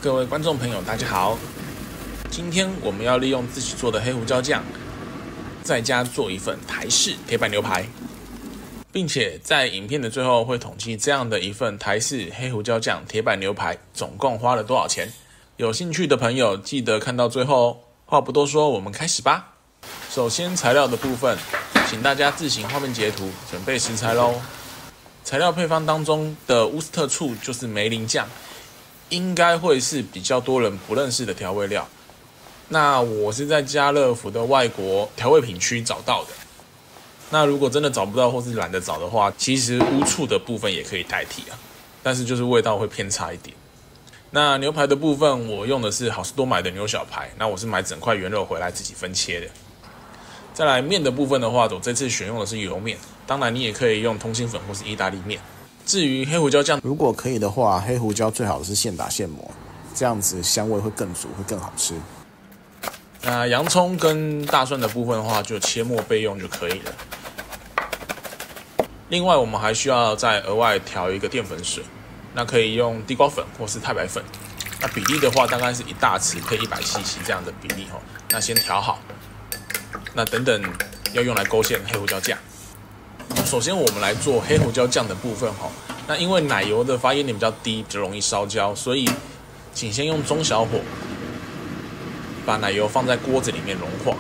各位觀眾朋友，大家好。今天我們要利用自己做的黑胡椒醬，在家做一份台式鐵板牛排，並且在影片的最後會統計這樣的一份台式黑胡椒醬鐵板牛排總共花了多少錢。有興趣的朋友記得看到最後哦。話不多說，我們開始吧。首先材料的部分，請大家自行畫面截圖，準備食材咯。材料配方當中的烏斯特醋就是梅林醬，應該會是比較多人不認識的調味料。那我是在家樂福的外國調味品區找到的。那如果真的找不到或是懶得找的話，其實烏醋的部分也可以代替啊，但是就是味道會偏差一點。那牛排的部分，我用的是好市多買的牛小排，那我是買整塊原肉回來自己分切的。再來面的部分的話，我這次選用的是油面，當然你也可以用通心粉或是意大利面。至於黑胡椒醬，如果可以的話，黑胡椒最好是现打现磨，這樣子香味會更足，會更好吃。那洋蔥跟大蒜的部分的話，就切末備用就可以了。另外，我們還需要再額外調一個澱粉水，那可以用地瓜粉或是太白粉。那比例的話，大概是1大匙配100cc這樣的比例吼。那先調好。那等等要用來勾芡黑胡椒醬。首先我們來做黑胡椒醬的部分吼。那因為奶油的發煙點比較低，比較容易燒焦，所以請先用中小火把奶油放在鍋子裡面融化。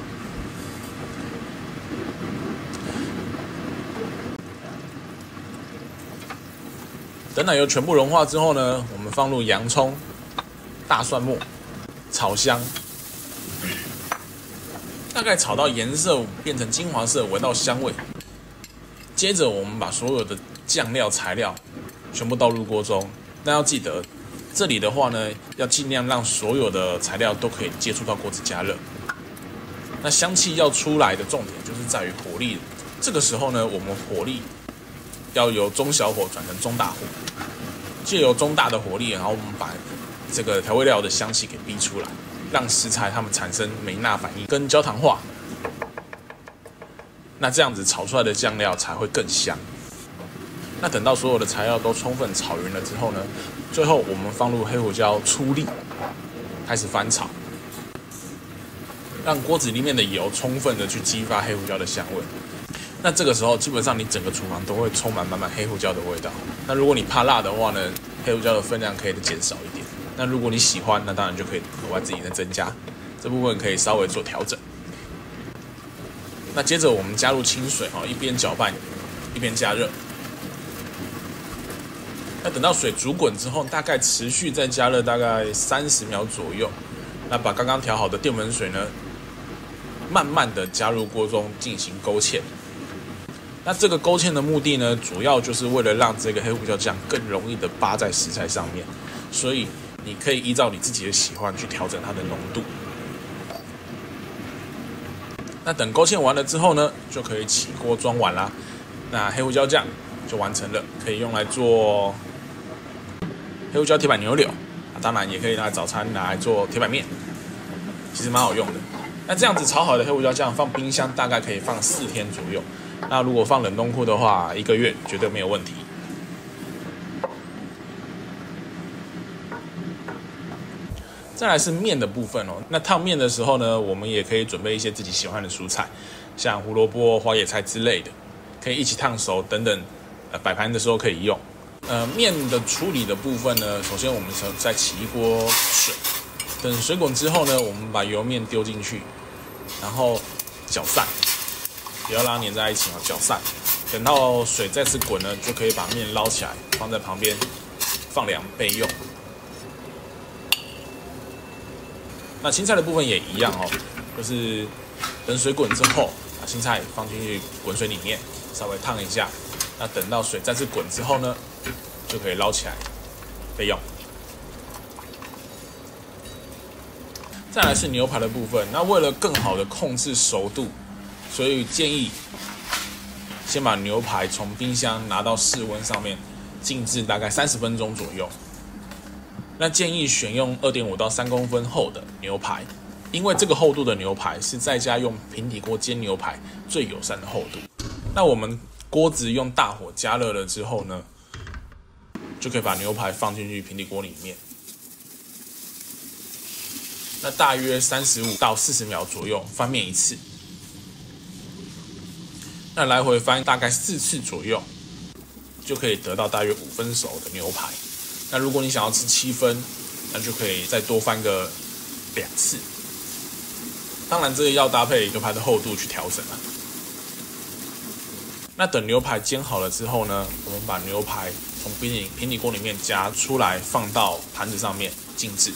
等奶油全部融化之後呢，我們放入洋蔥、大蒜末，炒香。大概炒到顏色變成金黃色，聞到香味。接着我們把所有的醬料材料全部倒入鍋中。那要記得，這裡的話呢，要盡量讓所有的材料都可以接觸到鍋子加熱。那香氣要出來的重點就是在於火力。這個時候呢，我們火力要由中小火轉成中大火，借由中大的火力，然後我們把這個調味料的香氣給逼出來。讓食材它們產生梅納反應跟焦糖化，那這樣子炒出來的醬料才會更香。那等到所有的材料都充分炒勻了之後呢，最後我們放入黑胡椒出粒，開始翻炒，讓鍋子裡面的油充分的去激發黑胡椒的香味。那這個時候基本上你整個廚房都會充滿滿滿黑胡椒的味道。那如果你怕辣的話呢，黑胡椒的分量可以減少一點。那如果你喜歡，那當然就可以額外自己再增加，這部分可以稍微做調整。那接着我們加入清水，一邊攪拌一邊加熱。那等到水煮滾之後，大概持續再加熱大概30秒左右。那把剛剛調好的澱粉水呢，慢慢的加入鍋中進行勾芡。那這個勾芡的目的呢，主要就是為了讓這個黑胡椒醬更容易的扒在食材上面，所以你可以依照你自己的喜歡去調整它的濃度。那等勾芡完了之後呢，就可以起鍋裝碗啦。那黑胡椒醬就完成了，可以用來做黑胡椒鐵板牛柳，當然也可以拿來早餐拿來做鐵板麵，其實蠻好用的。那這樣子炒好的黑胡椒醬放冰箱大概可以放4天左右。那如果放冷凍庫的話，1個月絕對沒有問題。再來是麵的部分哦。那燙麵的時候呢，我們也可以準備一些自己喜歡的蔬菜，像胡蘿蔔、花椰菜之類的，可以一起燙熟等等，擺盤的時候可以用。麵的處理的部分呢，首先我們再起一鍋水，等水滾之後呢，我們把油麵丟進去，然後攪散，不要讓它粘在一起哦，攪散。等到水再次滾呢，就可以把麵撈起來，放在旁邊放涼備用。那青菜的部分也一樣哦，就是等水滾之後，把青菜放進去滾水裡面，稍微燙一下。那等到水再次滾之後呢，就可以撈起來備用。再來是牛排的部分，那為了更好的控制熟度，所以建議先把牛排從冰箱拿到室溫上面靜置大概30分鐘左右。那建議選用2.5到3公分厚的牛排，因為這個厚度的牛排是在家用平底鍋煎牛排最友善的厚度。那我們鍋子用大火加熱了之後呢，就可以把牛排放進去平底鍋裡面。那大約35到40秒左右翻面一次。那來回翻大概4次左右，就可以得到大約5分熟的牛排。那如果你想要吃7分，那就可以再多翻個2次。當然，這個要搭配牛排的厚度去調整了。那等牛排煎好了之後呢，我們把牛排從平底鍋裡面夾出來，放到盤子上面靜置。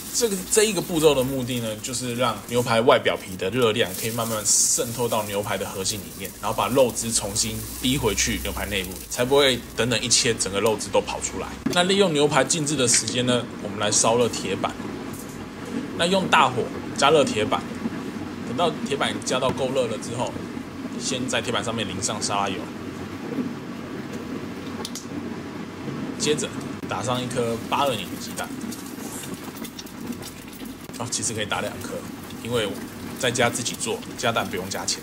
這一個步驟的目的呢，就是讓牛排外表皮的熱量可以慢慢滲透到牛排的核心裡面，然後把肉汁重新逼回去牛排內部，才不會等一切整個肉汁都跑出来。那利用牛排靜置的時間呢，我們來燒熱鐵板。那用大火加熱鐵板，等到鐵板加到夠熱了之後，先在鐵板上面淋上沙拉油。接着打上1顆8二年的雞蛋，其實可以打2顆，因為在家自己做，加蛋不用加錢。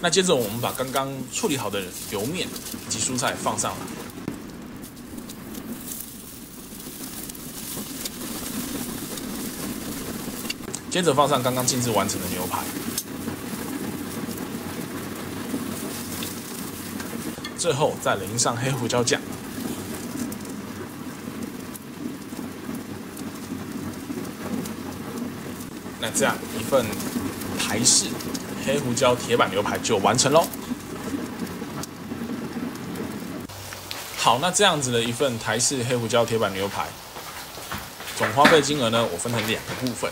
那接着我們把剛剛處理好的油麵以及蔬菜放上來，接着放上剛剛靜置完成的牛排。最後再淋上黑胡椒醬，那這樣一份台式黑胡椒鐵板牛排就完成嘍。好，那這樣子的一份台式黑胡椒鐵板牛排，總花費金額呢，我分成2個部分。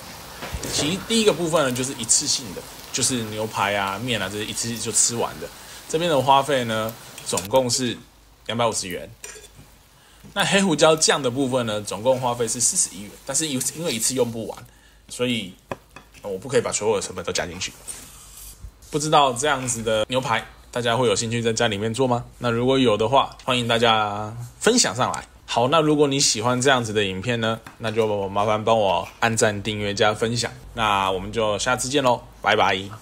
其第一個部分呢，就是一次性的，就是牛排啊、麵啊這些一次就吃完的。這邊的花費呢，總共是250元。那黑胡椒醬的部分呢，總共花費是41元，但是因為一次用不完，所以我不可以把所有的成本都加進去。不知道這樣子的牛排，大家會有興趣在家裡面做嗎？那如果有的話，歡迎大家分享上來。好，那如果你喜歡這樣子的影片呢，那就麻煩幫我按讚、訂閱、加分享。那我們就下次見嘍，拜拜。